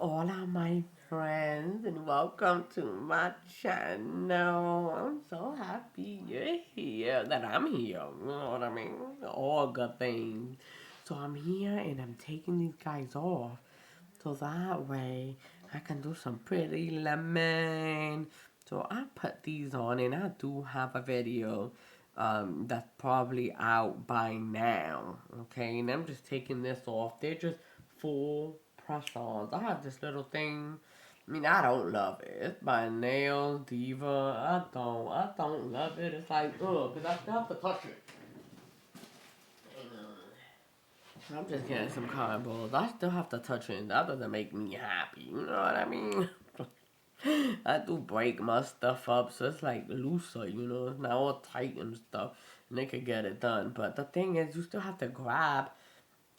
Hola, my friends, and welcome to my channel. I'm so happy you're here, that I'm here. You know what I mean? All good things. So I'm here and I'm taking these guys off. So that way I can do some pretty lemon. So I put these on and I do have a video that's probably out by now. Okay, and I'm just taking this off. They're just full press-ons. I have this little thing. I mean, I don't love it. It's by Nail Diva. I don't love it. It's like, ugh, because I still have to touch it. I'm just getting some cardboard. I still have to touch it, and that doesn't make me happy. You know what I mean? I do break my stuff up, so it's like looser, It's not all tight and stuff, and they could get it done. But the thing is, you still have to grab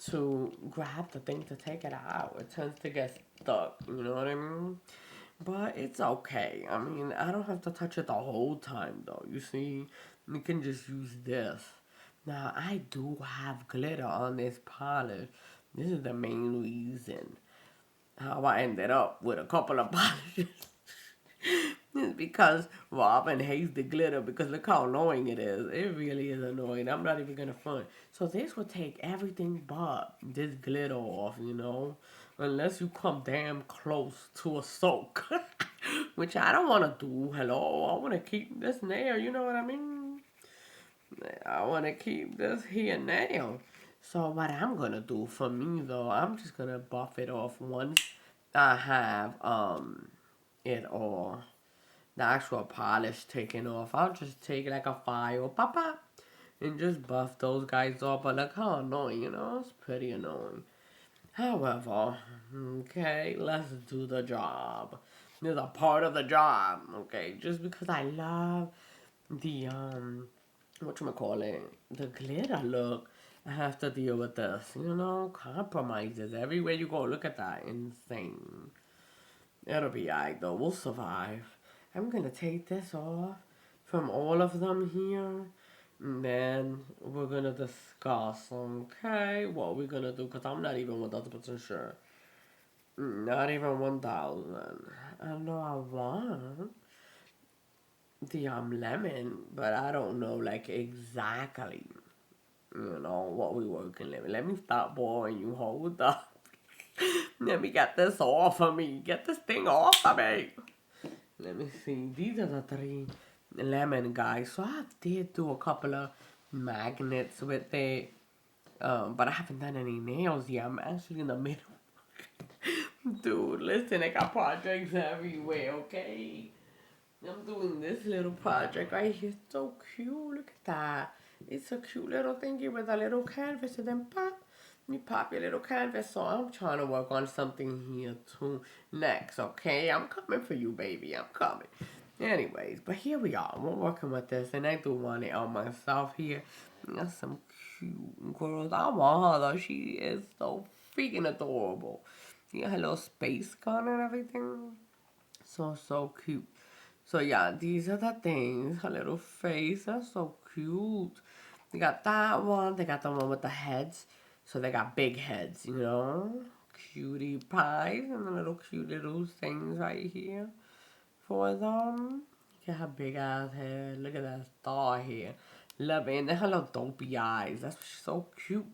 the thing to take it out. It tends to get stuck. You know what I mean? But it's okay. I mean, I don't have to touch it the whole time, though. You see, you can just use this. Now, I do have glitter on this polish. This is the main reason how I ended up with a couple of polishes. It's because Robin hates the glitter because look how annoying it is. It really is annoying. I'm not even gonna front. So this will take everything but this glitter off. Unless you come damn close to a soak. Which I don't wanna do. Hello, I wanna keep this nail, you know what I mean? I wanna keep this here nail. So what I'm gonna do for me though, I'm just gonna buff it off once I have it all the actual polish taken off. I'll just take like a file, pop pop, and just buff those guys off. But look how annoying. It's pretty annoying. However, okay, let's do the job. There's a part of the job, okay? Just because I love the whatchamacallit, the glitter look, I have to deal with this. Compromises everywhere you go. Look at that, insane. It'll be alright though. We'll survive. I'm gonna take this off from all of them here. And then we're gonna discuss, okay, what we're gonna do. Because I'm not even 1000% sure. Not even 1000. I know I want the lemon, but I don't know like exactly, what we working with. Let me stop boring you. Hold up. Let me get this off of me. Get this thing off of me. Let me see. These are the three lemon guys. So I did do a couple of magnets with it. But I haven't done any nails yet. I'm actually in the middle. Dude, listen, I got projects everywhere, okay? I'm doing this little project right here. It's so cute. Look at that. It's a cute little thingy with a little canvas and then pop. You pop your little canvas. So I'm trying to work on something here too next, okay? I'm coming for you, baby. I'm coming. Anyways, but here we are. We're working with this, and I do want it on myself here. That's some cute girls. I want her though. She is so freaking adorable. See her little space gun and everything. So cute. So yeah, these are the things. Her little face, that's so cute. They got that one. They got the one with the heads. So they got big heads. Cutie pies and the little cute little things right here for them. Look at her big ass head. Look at that star here. Love it. And then her little dopey eyes. That's so cute.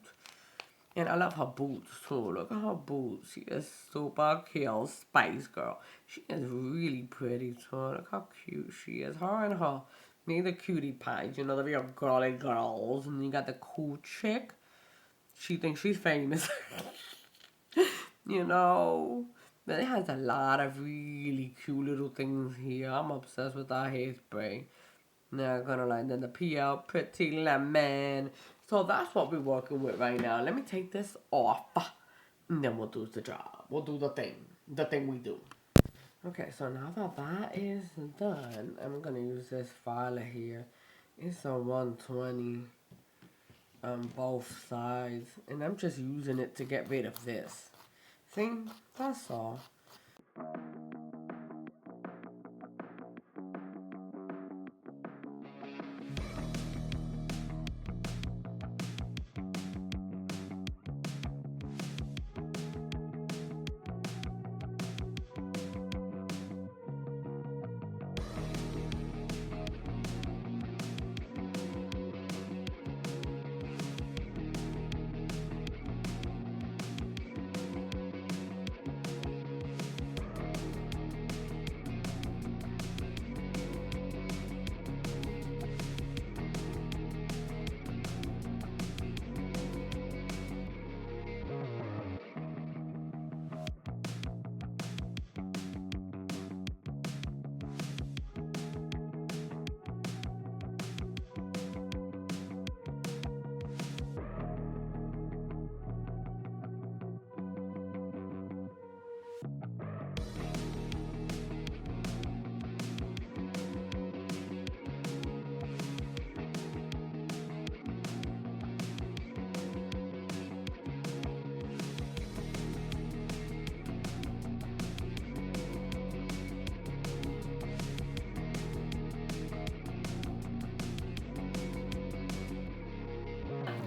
And I love her boots too. Look at her boots. She is super cute, Spice Girl. She is really pretty too. Look how cute she is. Her and her. They're the cutie pies, the real girly girls. And you got the cool chick. She thinks she's famous. you know. But it has a lot of really cute little things here. I'm obsessed with our hairspray. Now gonna line then the PL Pretty Lemon. So that's what we're working with right now. Let me take this off. And then we'll do the job. We'll do the thing. The thing we do. Okay, so now that that is done, I'm gonna use this filer here. It's a 120 on both sides. And I'm just using it to get rid of this. See? That's all.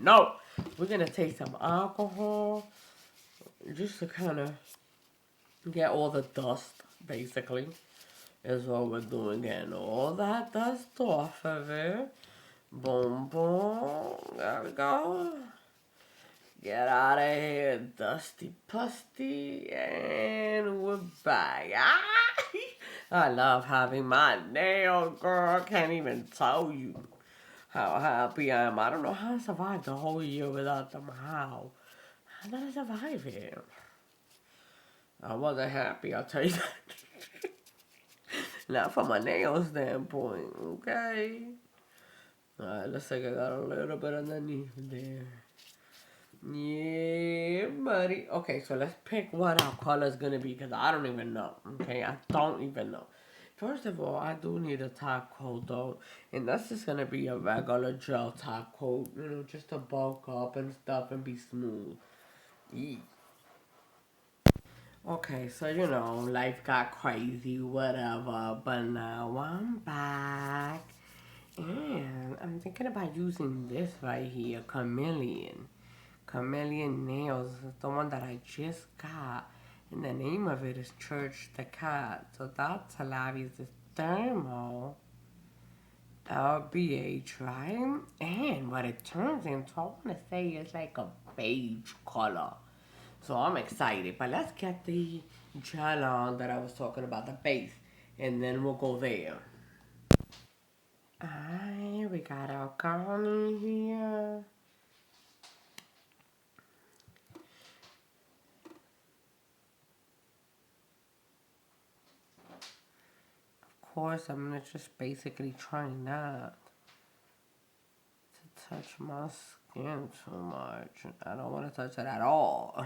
No, we're gonna take some alcohol just to kind of get all the dust, basically, is what we're doing. Getting all that dust off of it. Boom, boom. There we go. Get out of here, dusty pusty, and we're back. Ah! I love having my nails, girl. Can't even tell you how happy I am. I don't know how I survived the whole year without them. How did I survive it? I wasn't happy, I'll tell you that. Not from a nail standpoint, okay? Alright, looks like I got a little bit underneath there. Yeah, buddy. Okay, so let's pick what our color's gonna be, because I don't even know. Okay, I don't even know. First of all, I do need a top coat though, and that's just gonna be a regular gel top coat, just to bulk up and stuff and be smooth. Yeah. Okay, so life got crazy, whatever, but now I'm back. And I'm thinking about using this right here, Chameleon. Chameleon Nails is the one that I just got. And the name of it is Church the Cat. So that's hilarious. It's thermal LBH, right? And what it turns into, I want to say it's like a beige color. So I'm excited. But let's get the gel on that I was talking about, the base. And then we'll go there. Alright, we got our garni here. Of course, I'm gonna just basically try not to touch my skin too much. I don't want to touch it at all.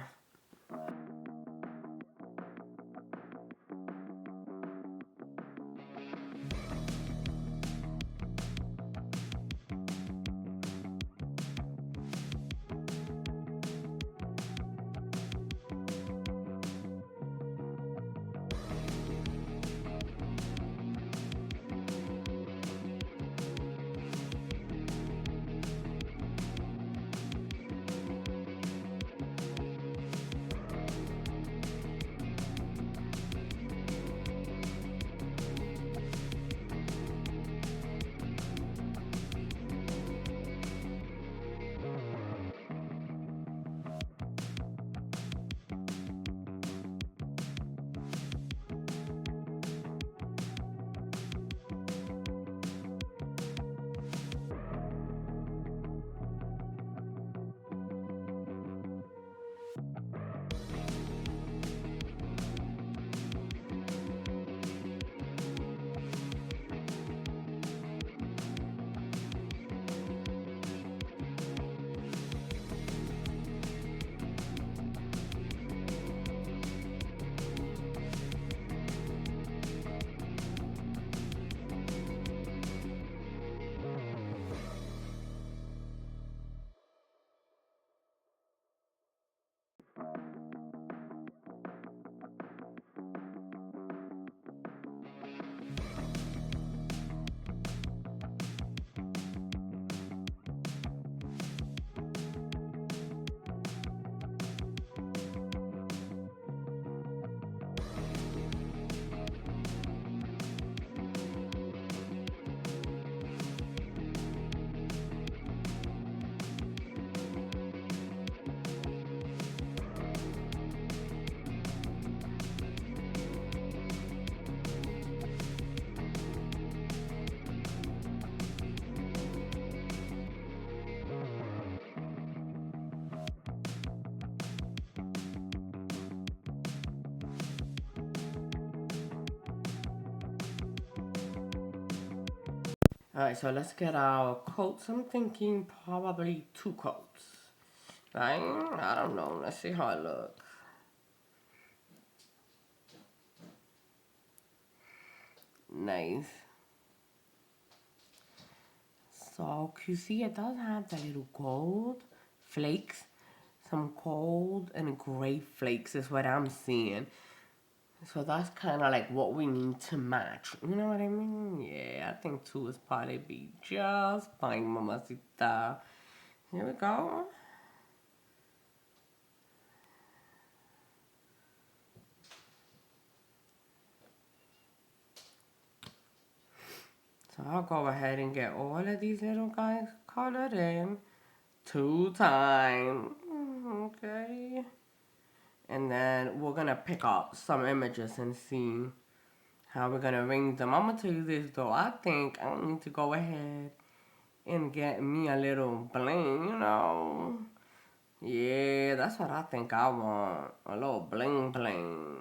Alright, so let's get our coats. I'm thinking probably 2 coats. Right? I don't know. Let's see how it looks. Nice. So, you see, it does have the little gold flakes. Some gold and gray flakes is what I'm seeing. So that's kind of like what we need to match. You know what I mean? Yeah, I think 2 is probably be just fine, mamacita. Here we go. So I'll go ahead and get all of these little guys colored in 2 times. Okay. And then we're gonna pick up some images and see how we're gonna arrange them. I'm gonna tell you this though. I think I need to go ahead and get me a little bling, you know. Yeah, that's what I think I want. A little bling bling.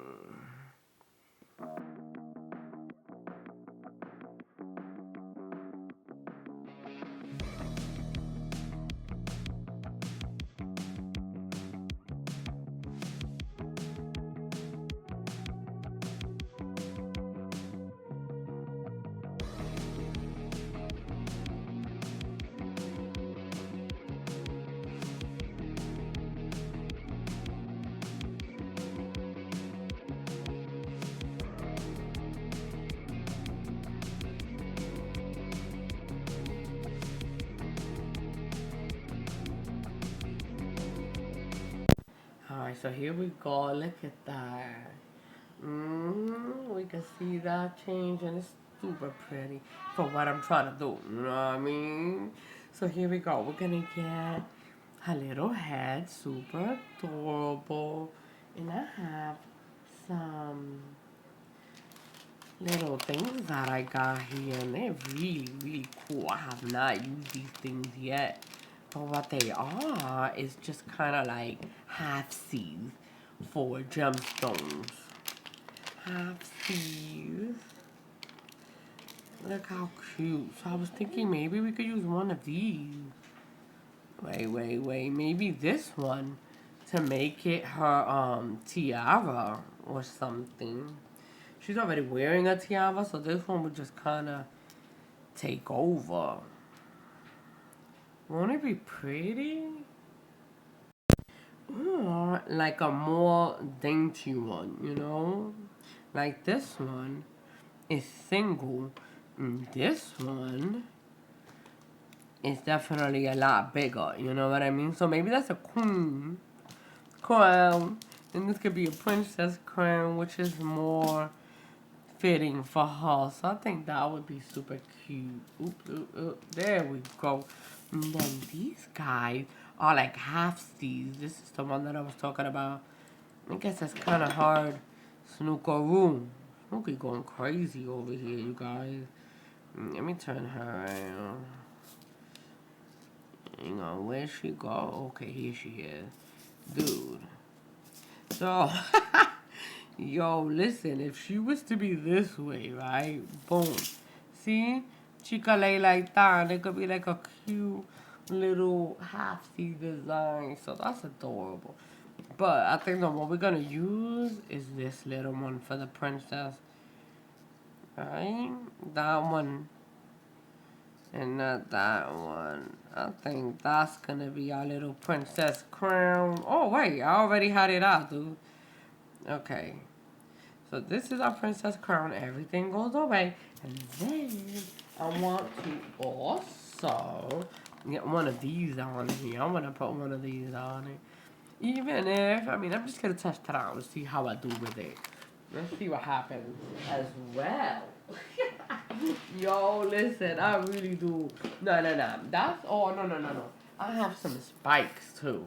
Alright, so here we go. Look at that. We can see that change and it's super pretty for what I'm trying to do. You know what I mean? So here we go. We're gonna get her little head, super adorable. And I have some little things that I got here and they're really, really cool. I have not used these things yet. But what they are is just kind of like half C's for gemstones. Half C's. Look how cute. So I was thinking maybe we could use one of these. Wait. Maybe this one to make it her tiara or something. She's already wearing a tiara, so this one would just kind of take over. Won't it be pretty? Or like a more dainty one, you know? Like this one is single. And this one is definitely a lot bigger, you know what I mean? So maybe that's a queen crown. And this could be a princess crown, which is more fitting for her. So I think that would be super cute. Oop. There we go. And then these guys are like half C's. This is the one that I was talking about. I guess that's kind of hard. Snookeroo. Snooky going crazy over here, you guys. Let me turn her around. Hang on, where'd she go? Okay, here she is. Dude. So, yo, listen, if she was to be this way, right? Boom. See? She could lay like that, and it could be like a cute little half-C design. So that's adorable. But I think the one we're gonna use is this little one for the princess. Right? That one. And not that one. I think that's gonna be our little princess crown. Oh, wait, I already had it out, dude. Okay. So this is our princess crown. Everything goes away. And then I want to also get one of these on here. I want to put one of these on it. Even if, I mean, I'm just going to test it out and see how I do with it. Let's see what happens as well. Yo, listen, I really do. No. That's all. No. I have some spikes too.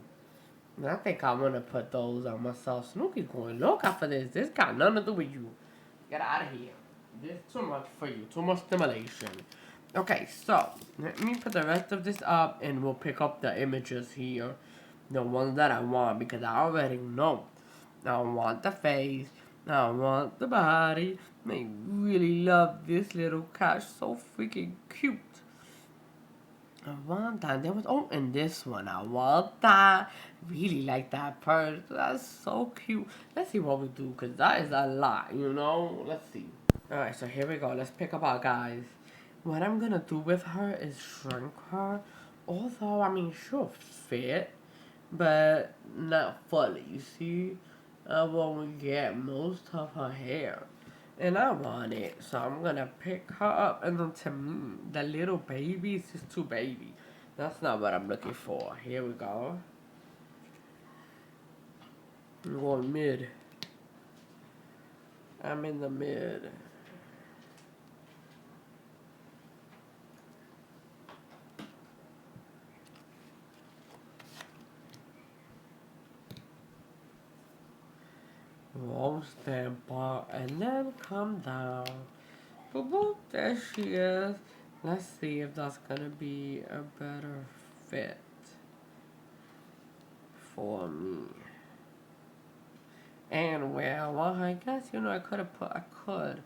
And I think I want to put those on myself. Snooki's going, look out for this. This got nothing to do with you. Get out of here. This is too much for you. Too much stimulation. Okay, so let me put the rest of this up and we'll pick up the images here. The ones that I want because I already know. I want the face. I want the body. I really love this little cat. So freaking cute. I want that. There was and this one. I want that. Really like that purse. That's so cute. Let's see what we do because that is a lot, you know. Let's see. All right, so here we go. Let's pick up our guys. What I'm gonna do with her is shrink her. Although I mean she'll fit, but not fully. You see, I won't get most of her hair. And I want it, so I'm gonna pick her up. And then to me, the little baby is just too baby. That's not what I'm looking for. Here we go. I'm going mid. I'm in the mid. Long stamper and then come down. Boop boop, there she is. Let's see if that's gonna be a better fit for me. And where I want her, I guess I could put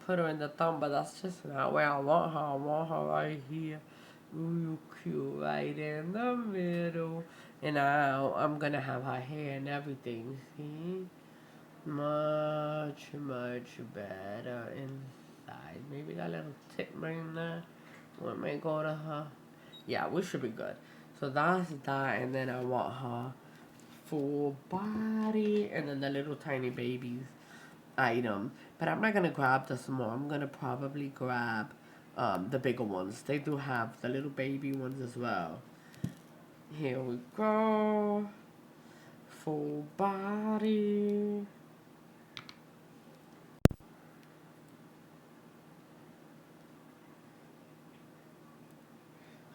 her in the thumb, but that's just not where I want her. I want her right here. Ooh, cute, right in the middle. And now I'm gonna have her hair and everything. See? Much, much better inside. Maybe that little tip right in there. What may go to her? Yeah, we should be good. So that's that, and then I want her full body, and then the little tiny babies item. But I'm not gonna grab the small. I'm gonna probably grab the bigger ones. They do have the little baby ones as well. Here we go. Full body.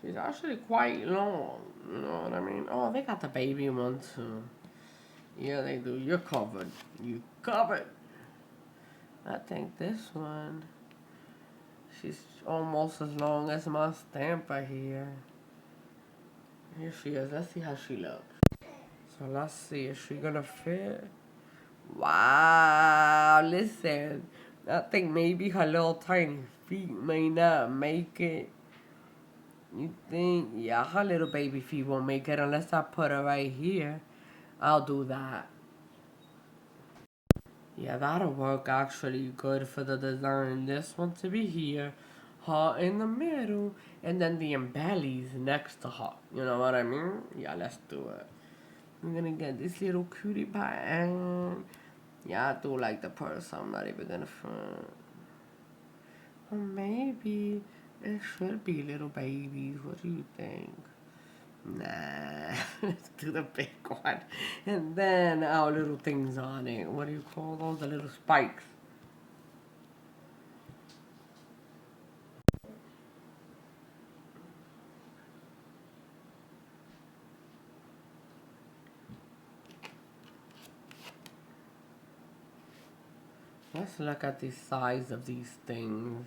She's actually quite long, you know what I mean? Oh, they got the baby one too. Yeah, they do. You're covered. You covered. I think this one, she's almost as long as my stamper here. Here she is. Let's see how she looks. So let's see. Is she gonna fit? Wow, listen. I think maybe her little tiny feet may not make it. You think? Yeah, her little baby feet won't make it unless I put her right here. I'll do that. Yeah, that'll work actually good for the design. This one to be here, her in the middle, and then the embellies next to her. You know what I mean? Yeah, let's do it. I'm gonna get this little cutie pie. Yeah, I do like the purse. I'm not even gonna front. Or maybe it should be little babies. What do you think? Nah, let's do the big one. And then our little things on it. What do you call those? The little spikes. Let's look at the size of these things.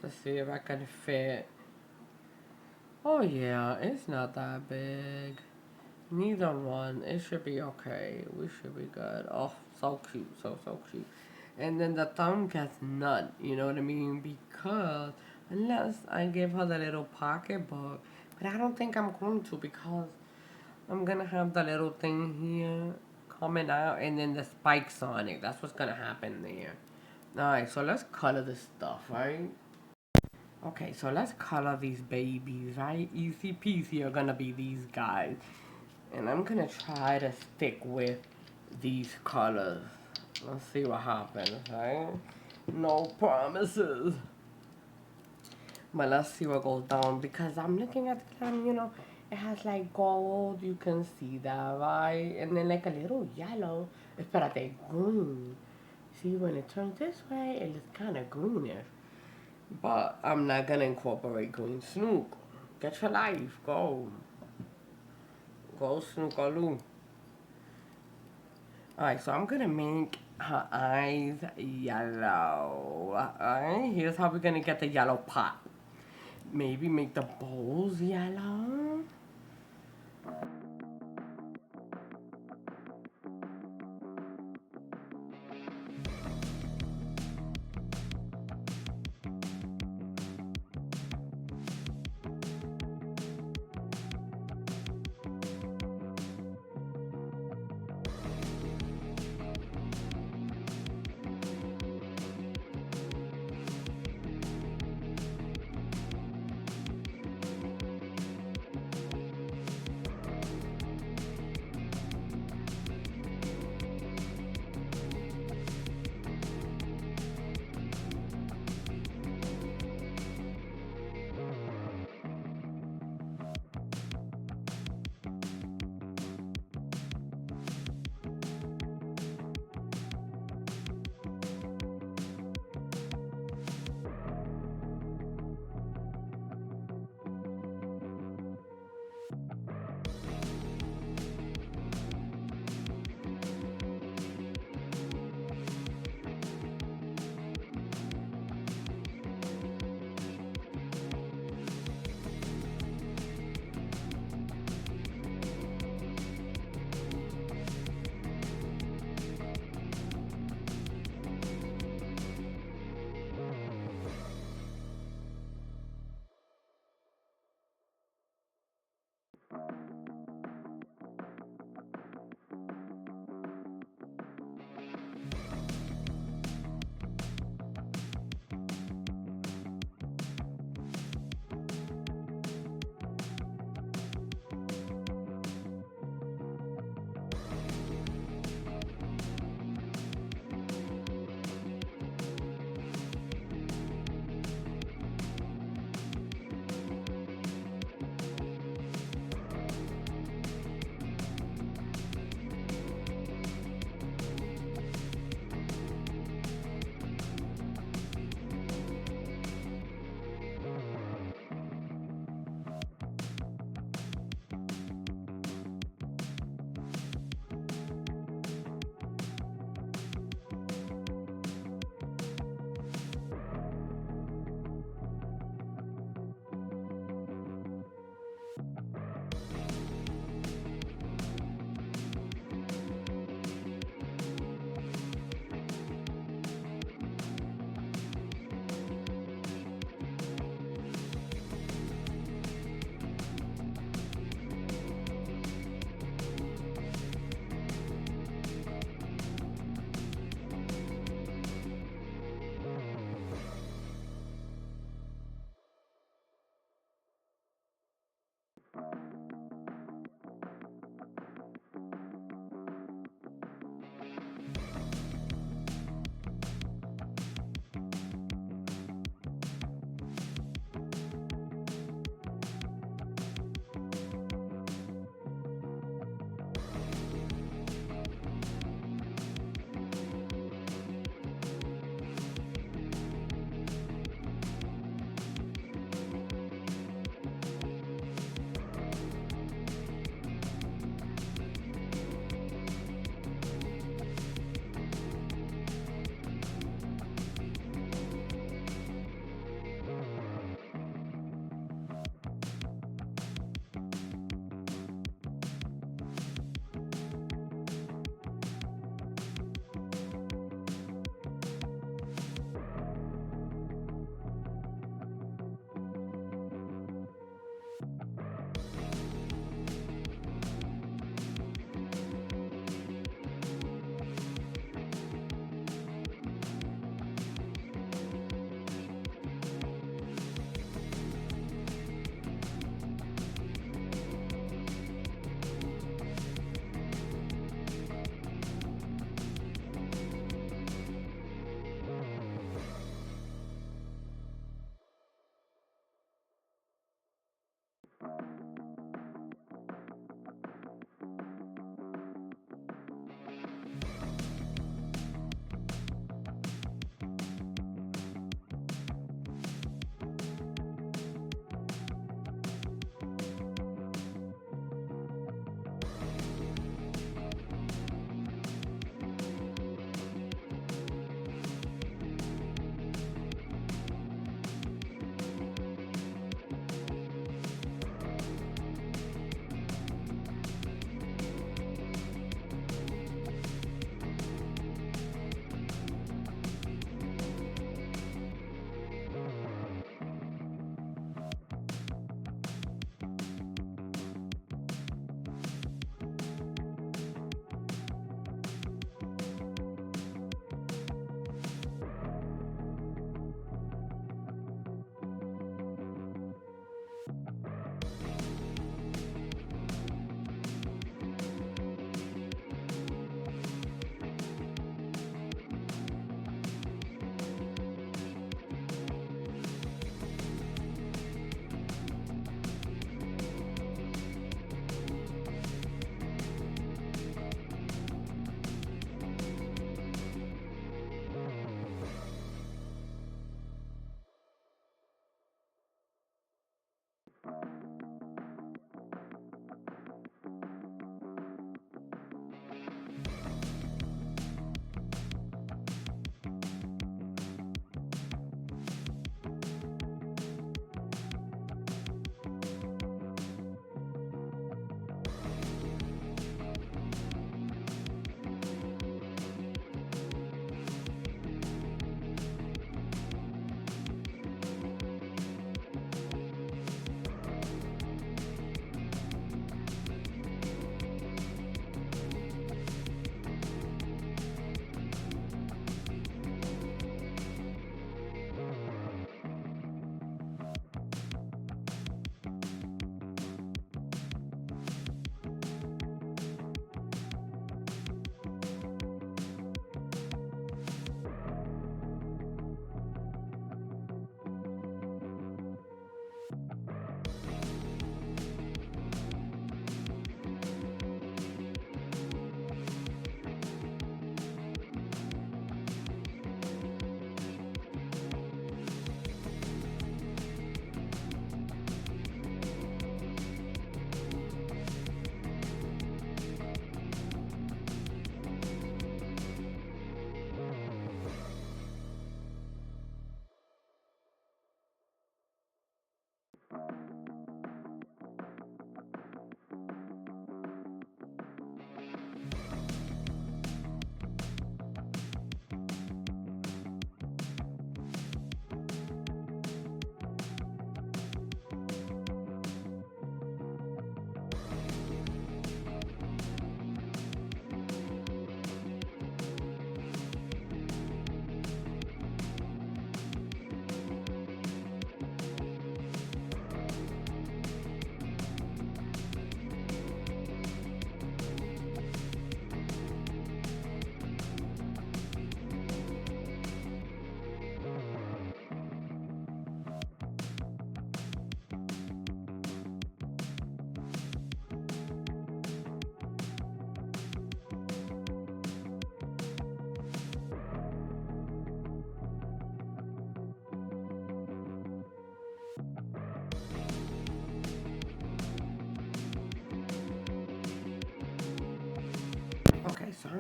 Let's see if I can fit. Oh yeah, it's not that big. Neither one. It should be okay. We should be good. Oh, so cute. So cute. And then the thumb gets none. You know what I mean? Because unless I give her the little pocketbook. But I don't think I'm going to because I'm going to have the little thing here coming out and then the spikes on it. That's what's going to happen there. Alright, so let's color this stuff, right? Okay, so let's color these babies, right? Easy peasy are gonna be these guys. And I'm gonna try to stick with these colors. Let's see what happens, right? No promises. But let's see what goes down because I'm looking at them, it has like gold, you can see that, right? And then like a little yellow, espérate, green. See, when it turns this way, it looks kind of greenish. But I'm not gonna incorporate green Snook. Get your life, go. Go Snookaloo. Alright, so I'm gonna make her eyes yellow. Alright, here's how we're gonna get the yellow pop. Maybe make the bowls yellow.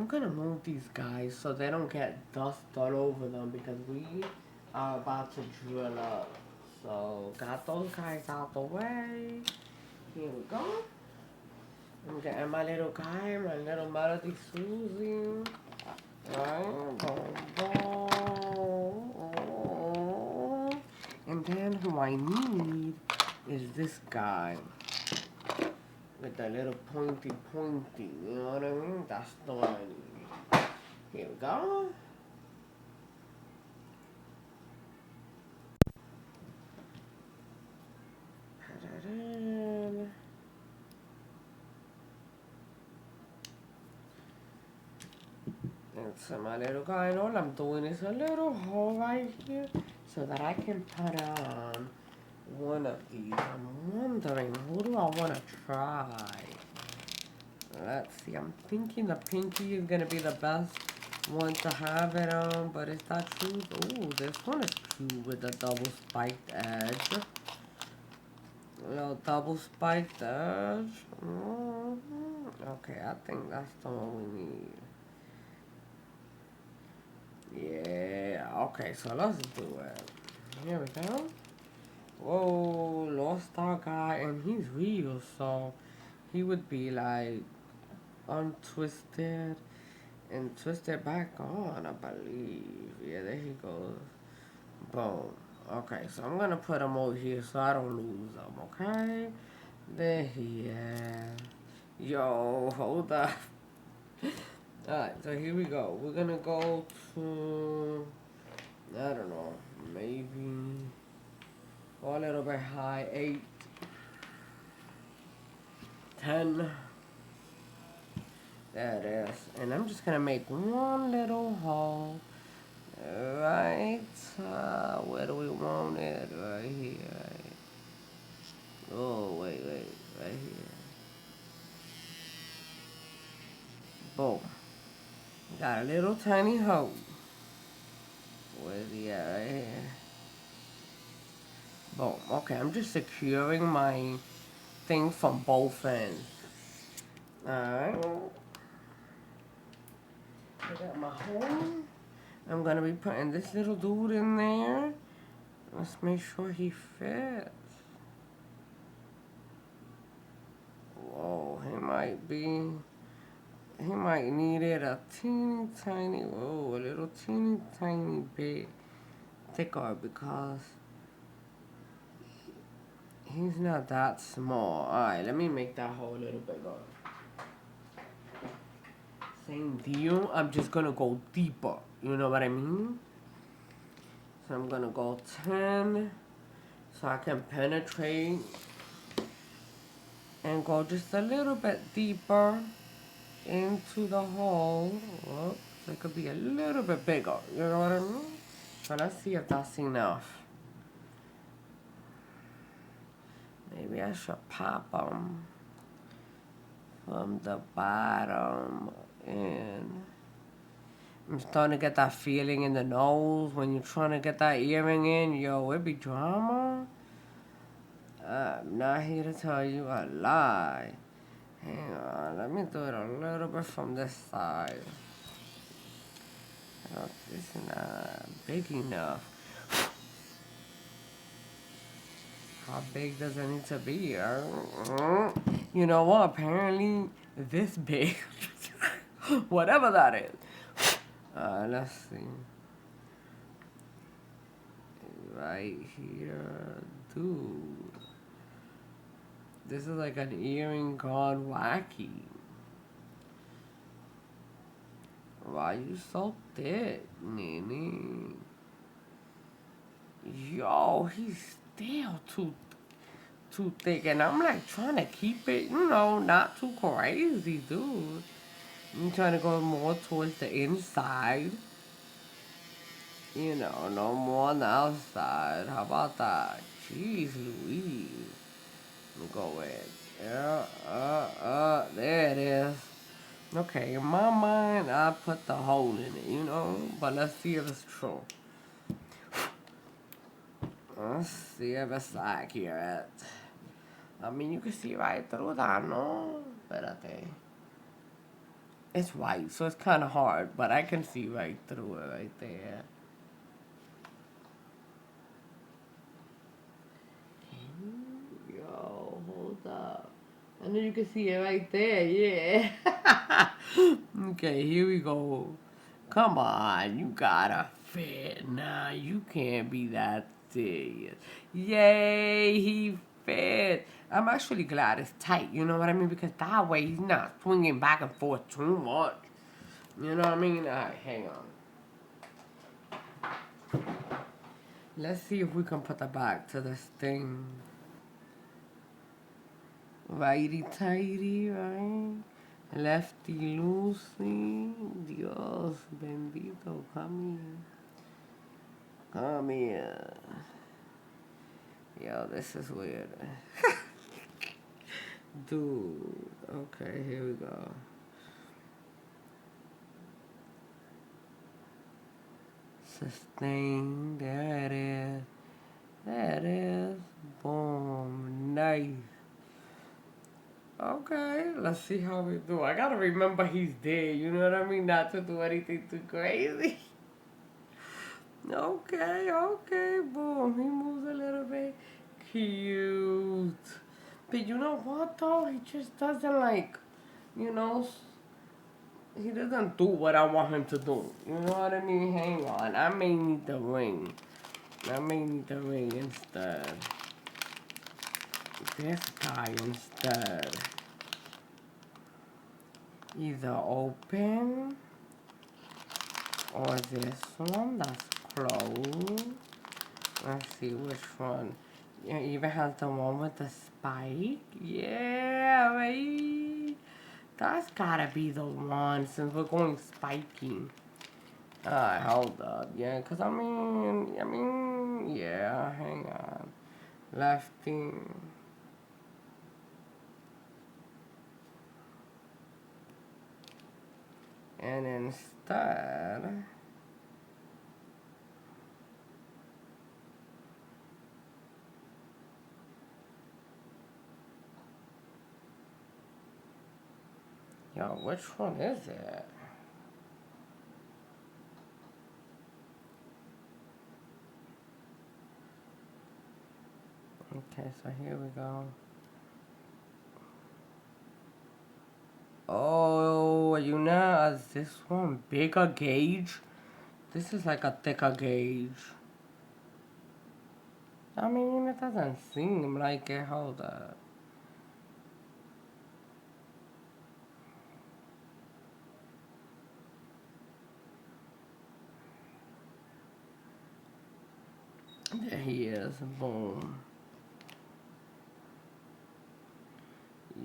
I'm gonna move these guys so they don't get dust all over them because we are about to drill up. So got those guys out the way. Here we go. I'm getting my little guy, my little Melody Susie. Right, boom, boom. And then who I need is this guy with the little pointy. You know what I mean? That's the one I need. Here we go. And so my little guy, and all I'm doing is a little hole right here so that I can put on one of these. I'm wondering, who do I want to try? Let's see, I'm thinking the pinky is going to be the best one to have it on, but is that true? Ooh, this one is cute with the double spiked edge. A little double spiked edge. Okay, I think that's the one we need. Yeah, okay, so let's do it. Here we go. Whoa, lost our guy, and he's real, so he would be like untwisted and twisted back on, I believe. Yeah, there he goes. Boom. Okay, so I'm gonna put him over here so I don't lose him, okay? There he is. Yo, hold up. Alright, so here we go. We're gonna go to, I don't know, maybe go a little bit high, 8, 10. There it is. And I'm just gonna make one little hole. Right, where do we want it? Right here. Right. Oh, wait, right here. Boom. Got a little tiny hole. Where's he at? Right here. Boom. Okay, I'm just securing my thing from both ends. Alright. I got my hole. I'm gonna be putting this little dude in there. Let's make sure he fits. Whoa, he might need it a teeny tiny, whoa, a little teeny tiny bit thicker because he's not that small. Alright, let me make that hole a little bigger. Same deal, I'm just gonna go deeper. You know what I mean? So I'm gonna go 10 so I can penetrate and go just a little bit deeper into the hole. Whoops, it could be a little bit bigger. You know what I mean? So let's see if that's enough. Maybe I should pop them from the bottom in. I'm starting to get that feeling in the nose when you're trying to get that earring in. Yo, it be drama. I'm not here to tell you a lie. Hang on, let me do it a little bit from this side. Oh, this is not big enough. How big does it need to be? You know what? Apparently, this big. Whatever that is. Let's see. Right here. Dude. This is like an earring gone wacky. Why you so thick, Nene? Yo, he's still too thick, and I'm like trying to keep it, you know, not too crazy, dude. I'm trying to go more towards the inside. You know, no more on the outside. How about that? Jeez Louise. Let me go with, there it is. Okay, in my mind, I put the hole in it, you know? But let's see if it's true. Let's see if it's accurate. I mean, you can see right through that, no? Espérate. It's white, so it's kind of hard, but I can see right through it right there. Yo, hold up. I know you can see it right there, yeah. Okay, here we go. Come on, you gotta fit. Nah, you can't be that serious. Yay, he fit. I'm actually glad it's tight, you know what I mean? Because that way he's not swinging back and forth too much. You know what I mean? Alright, hang on. Let's see if we can put the back to this thing. Righty tighty, right? Lefty loosey. Dios bendito. Come here. Come here. Yo, this is weird. Dude. Okay, here we go. Sustain. There it is. There it is. Boom. Nice. Okay, let's see how we do. I gotta remember he's there, you know what I mean? Not to do anything too crazy. Okay, okay, boom. He moves a little bit. Cute. But you know what though? He just doesn't like, you know, he doesn't do what I want him to do. You know what I mean? Hang on. I may need the ring. I may need the ring instead. This guy instead. Either open or this one that's closed. Let's see which one. It even has the one with the spike. Yeah, right. That's gotta be the one since we're going spiking. Alright, hold up. Yeah, cause I mean, yeah, hang on. Lefty. And instead, yo, which one is it? Okay, so here we go. Oh, you know, is this one bigger gauge? This is like a thicker gauge. I mean, it doesn't seem like it. Hold up. There he is. Boom.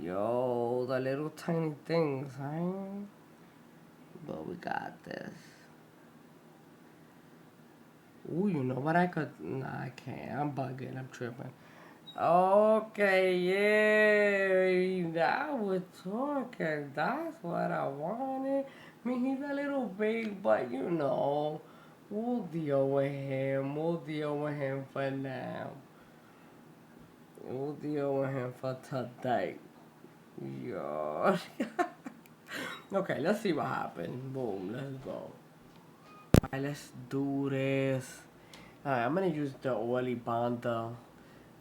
Yo, the little tiny things, huh? But we got this. Ooh, you know what I could... Nah, I can't. I'm bugging. I'm tripping. Okay, yeah. Now we're talking. That's what I wanted. I mean, he's a little big, but you know, we'll deal with him. We'll deal with him for now. We'll deal with him for today. Yeah. Okay, let's see what happens. Boom, let's go. Alright, let's do this. Alright, I'm gonna use the oily bundle.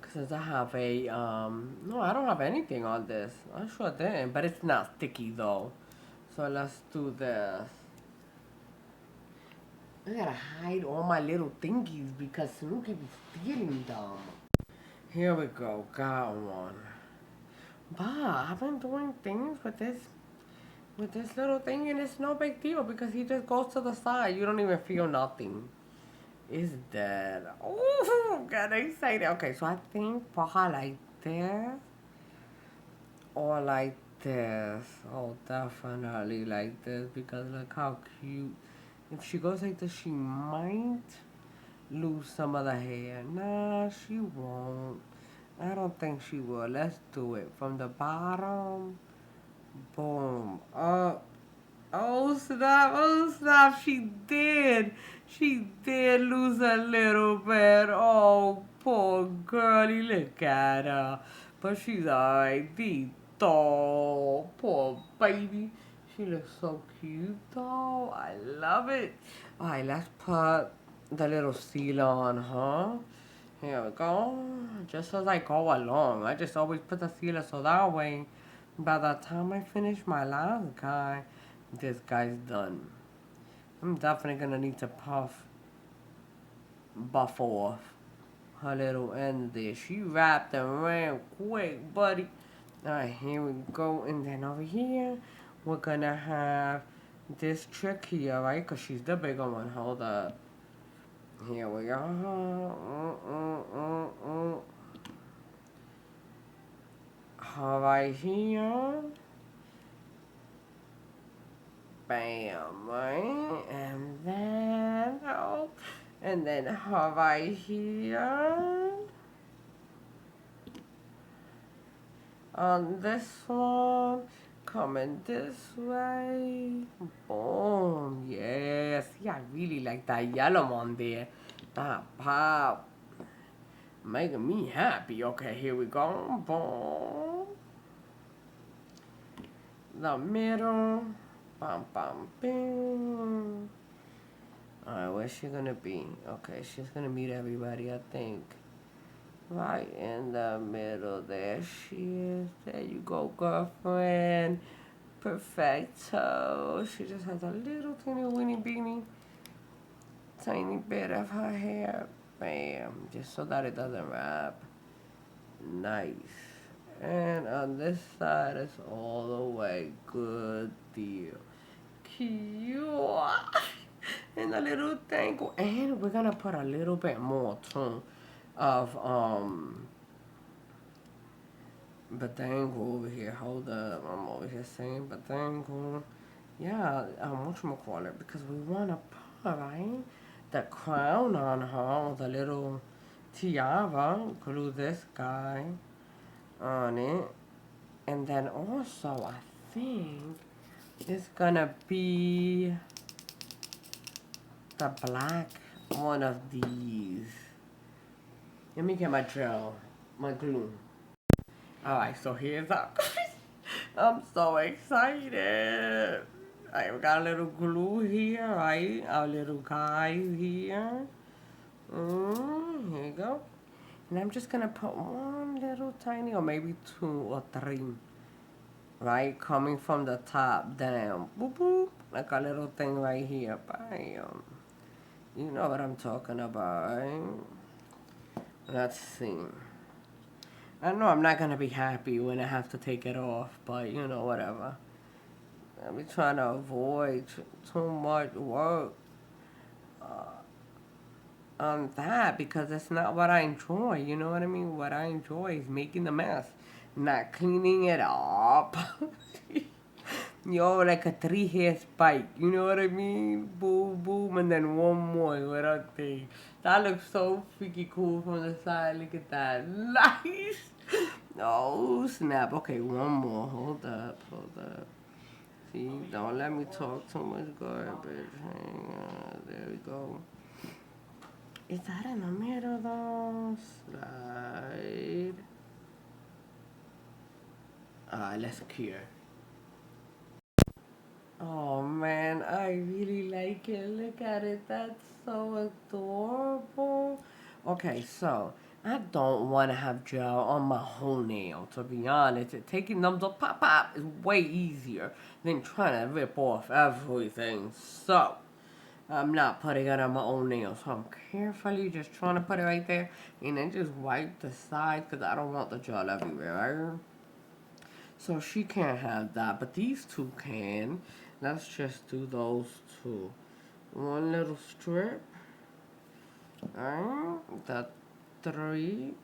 Cause I have a, no, I don't have anything on this. I sure didn't, but it's not sticky though. So let's do this. I gotta hide all my little thingies because Snooki be stealing them. Here we go, got one. Bah, I've been doing things with this little thing and it's no big deal because he just goes to the side. You don't even feel nothing. It's dead. Oh, got excited. Okay, so I think Paha like this or like this. Oh, definitely like this because look how cute. If she goes like this, she might lose some of the hair. Nah, she won't. I don't think she will. Let's do it. From the bottom. Boom. Up. Oh snap, oh snap, she did. She did lose a little bit. Oh, poor girlie, look at her. But she's alright, Dito. Poor baby. she looks so cute though. I love it. Alright, let's put the little seal on, huh? Here we go. Just as I go along, I just always put the sealer so that way, by the time I finish my last guy, this guy's done. I'm definitely gonna need to buff off her little end there. She wrapped around quick, buddy. Alright, here we go. And then over here, we're gonna have this trick here, right? Because she's the bigger one. Hold up. Here we go. Right here. Bam, right? And then, oh, and then right here. On this one, coming this way. Boom, yes. Yeah, I really like that yellow one there. That pop. Making me happy. Okay, here we go. Boom. The middle. Bam, bam, bam. Alright, where's she gonna be? Okay, she's gonna meet everybody, I think. Right in the middle. There she is. There you go, girlfriend. Perfecto. She just has a little teeny weeny beanie. Tiny bit of her hair. Bam. Just so that it doesn't wrap. Nice. And on this side, it's all the way. Good deal. Cute. And a little tangle. And we're gonna put a little bit more too of batangle over here. Hold up. I'm over here saying batangle. Yeah, whatchamacallit, because we wanna put, right? The crown on her, the little tiara. Glue this guy on it. And then also, I think it's gonna be the black one of these. Let me get my gel, my glue. Alright, so here's our I'm so excited. Alright, we got a little glue here, right? Our little guy here. Here you go. And I'm just gonna put one little tiny, or maybe 2 or 3, right? Coming from the top down. Boop, boop. Like a little thing right here. Bam. You know what I'm talking about, right? Let's see. I know I'm not gonna be happy when I have to take it off, but you know, whatever. I'll be trying to avoid too much work on that because it's not what I enjoy. You know what I mean? What I enjoy is making the mess, not cleaning it up. Yo, like a 3-hair spike. You know what I mean? Boom, boom, and then one more little thing. That looks so freaky cool from the side. Look at that. Nice. Oh, snap. Okay, one more. Hold up, hold up. See, don't let me talk too much garbage. Hang on. There we go. Is that in the middle though? Slide. Let's cure. Oh man, I really like it. Look at it. That's so adorable. Okay, so I don't want to have gel on my whole nail, to be honest. Taking them to pop pop is way easier than trying to rip off everything. So, I'm not putting it on my own nail. So I'm carefully just trying to put it right there. And then just wipe the sides because I don't want the gel everywhere, right? So she can't have that, but these two can. Let's just do those two. One little strip. Alright, the 3.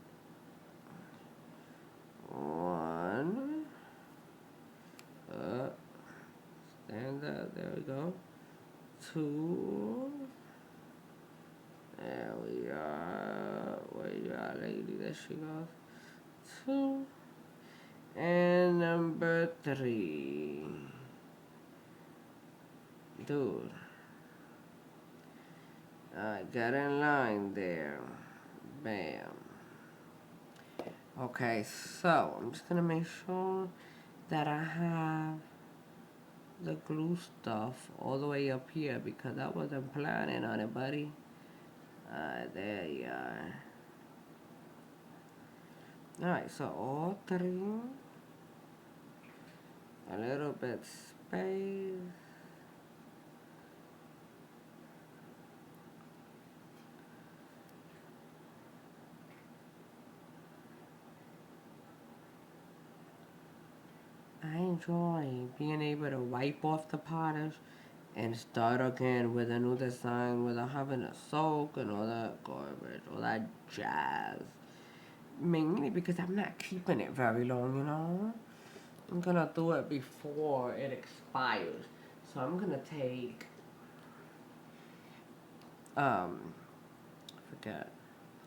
1. Stand up, there we go. 2. There we are. Where you at, lady? There she goes. 2. And number 3. Dude. Get in line there. Bam. Okay, so I'm just gonna make sure that I have the glue stuff all the way up here because I wasn't planning on it, buddy. There you are. Alright, so all three. A little bit space. I enjoy being able to wipe off the polish and start again with a new design without having to soak and all that garbage, all that jazz. Mainly because I'm not keeping it very long, you know? I'm gonna do it before it expires. So I'm gonna take, um, forget,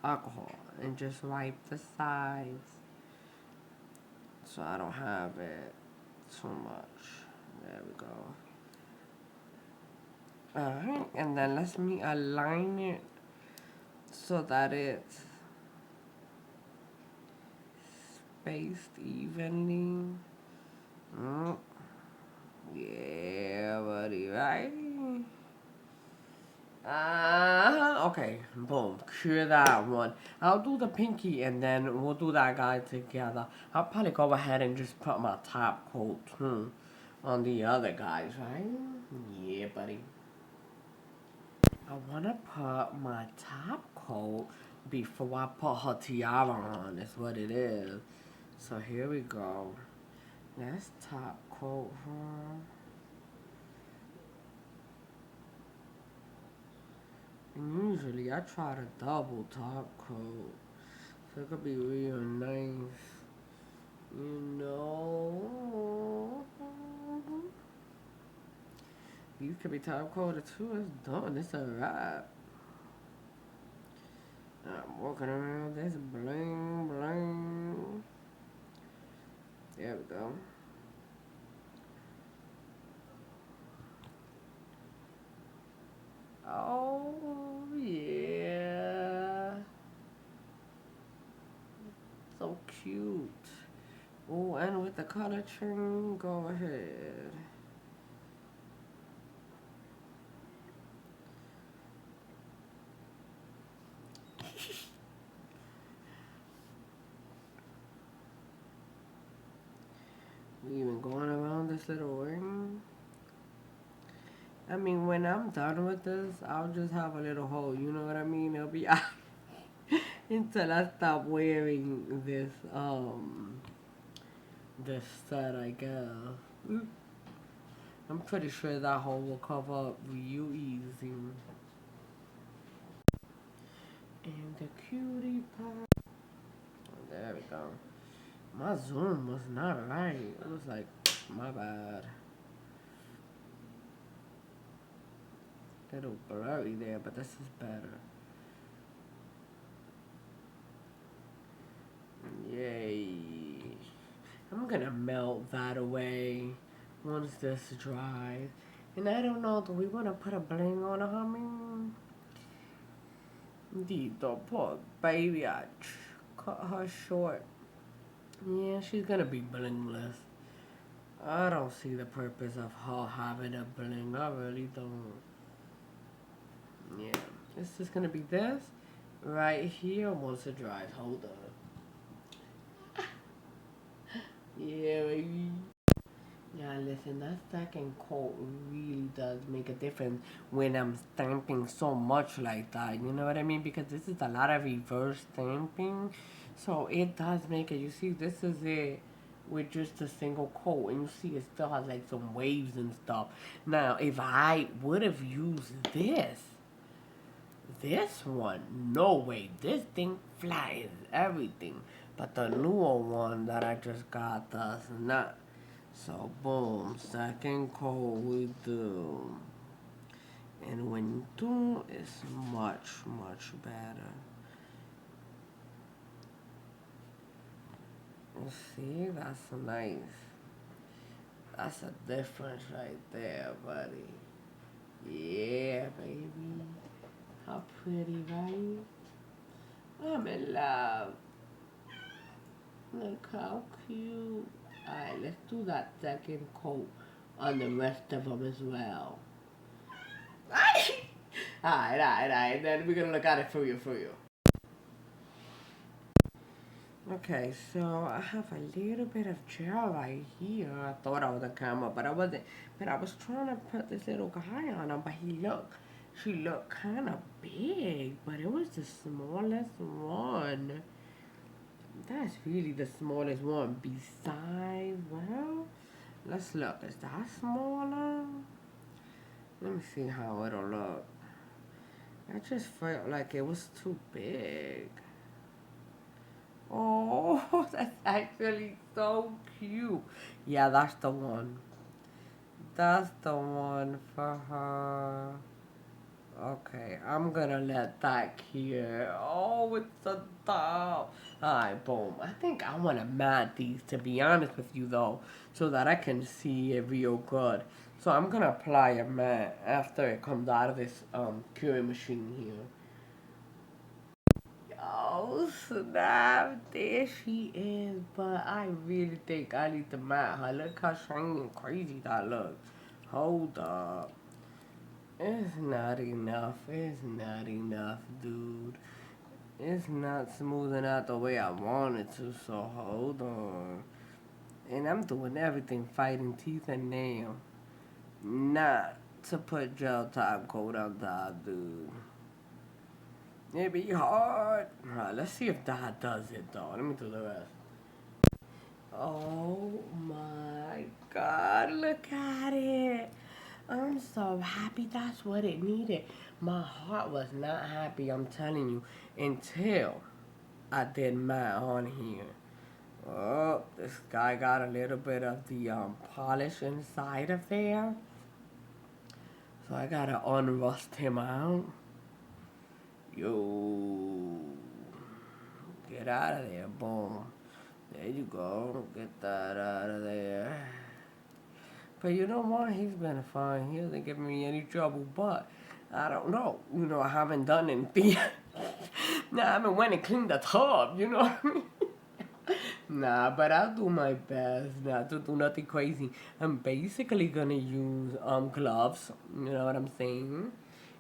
alcohol and just wipe the sides so I don't have it too much. There we go. Alright, and then let me align it so that it's spaced evenly. Mm. Yeah, buddy, right? Okay, boom, cure that one. I'll do the pinky and then we'll do that guy together. I'll probably go ahead and just put my top coat too on the other guys, right? Yeah, buddy. I wanna put my top coat before I put her tiara on, is what it is. So here we go. Let's top coat her. And usually I try to double top coat. So it could be real nice. You know. These could be top coated too. It's done. It's a wrap. I'm walking around this bling bling. There we go. Oh yeah. So cute. Oh, and with the color trim, go ahead. We even going around this little ring. I mean, when I'm done with this, I'll just have a little hole. You know what I mean? It'll be out until I stop wearing this set, I guess. I'm pretty sure that hole will cover up real easy. And the cutie pie. Oh, there we go. My zoom was not right. It was like, my bad. A little blurry there, but this is better. Yay. I'm gonna melt that away once this dries. And I don't know, do we want to put a bling on her? I mean, Dito, poor baby, I cut her short. Yeah, she's gonna be blingless. I don't see the purpose of her having a bling. I really don't. Yeah, it's just gonna be this right here once it dries. Hold on. Yeah, baby. Yeah, listen, that second coat really does make a difference when I'm stamping so much like that. You know what I mean? Because this is a lot of reverse stamping. So it does make it. You see, this is it with just a single coat. And you see, it still has like some waves and stuff. Now, if I would have used this one, no way. This thing flies everything. But the newer one that I just got does not. So boom, second coat we do. And when you do, it's much, much better. You see, that's nice. That's a difference right there, buddy. Yeah, baby. How pretty, right? I'm in love. Look how cute. Alright, let's do that second coat on the rest of them as well. Alright. Then we're gonna look at it for you. Okay, so I have a little bit of gel right here. I thought I was on camera, but I wasn't. But I was trying to put this little guy on him, but she looked kind of big, but it was the smallest one. That's really the smallest one. Besides, well, let's look. Is that smaller? Let me see how it'll look. I just felt like it was too big. Oh, that's actually so cute. Yeah, that's the one. That's the one for her. Okay, I'm gonna let that here. Oh, it's so dope. Alright, boom. I think I wanna mat these, to be honest with you though, so that I can see it real good. So I'm gonna apply a mat after it comes out of this curing machine here. Oh snap, there she is, but I really think I need to mat her. Look how shiny and crazy that looks. Hold up. It's not enough, dude. It's not smoothing out the way I want it to, so hold on. And I'm doing everything fighting teeth and nail. Not to put gel top coat on top, dude. It be hard. Alright, let's see if that does it though. Let me do the rest. Oh my god, look at it. I'm so happy that's what it needed. My heart was not happy, I'm telling you, until I did mine on here. Oh, this guy got a little bit of the polish inside of there. So I gotta unrust him out. Yo, get out of there, boom. There you go, get that out of there. But you know what, he's been fine. He hasn't given me any trouble, but I don't know. You know, I haven't done anything. Nah, I haven't went and cleaned the tub, you know what I mean? Nah, but I'll do my best not to do nothing crazy. I'm basically gonna use gloves, you know what I'm saying?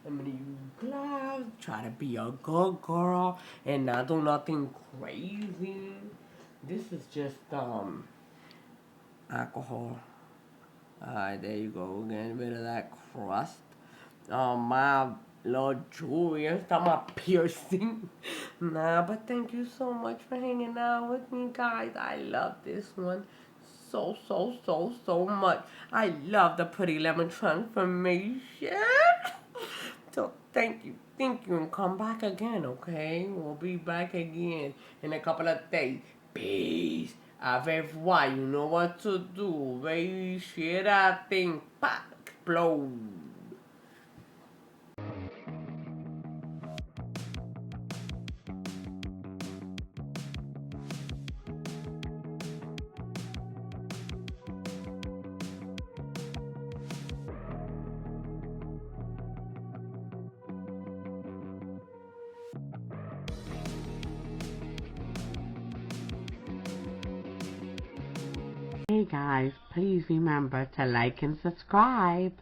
I'm gonna use gloves, try to be a good girl, and not do nothing crazy. This is just alcohol. Alright, there you go. Getting rid of that crust. My little jewelry and stuff, my piercing. Nah, but thank you so much for hanging out with me, guys. I love this one so much. I love the Pretty Lemon transformation. So thank you, and come back again, okay? We'll be back again in a couple of days. Peace. Au revoir. You know what to do, baby. Share that thing. Pop. Explode. Hey guys, please remember to like and subscribe.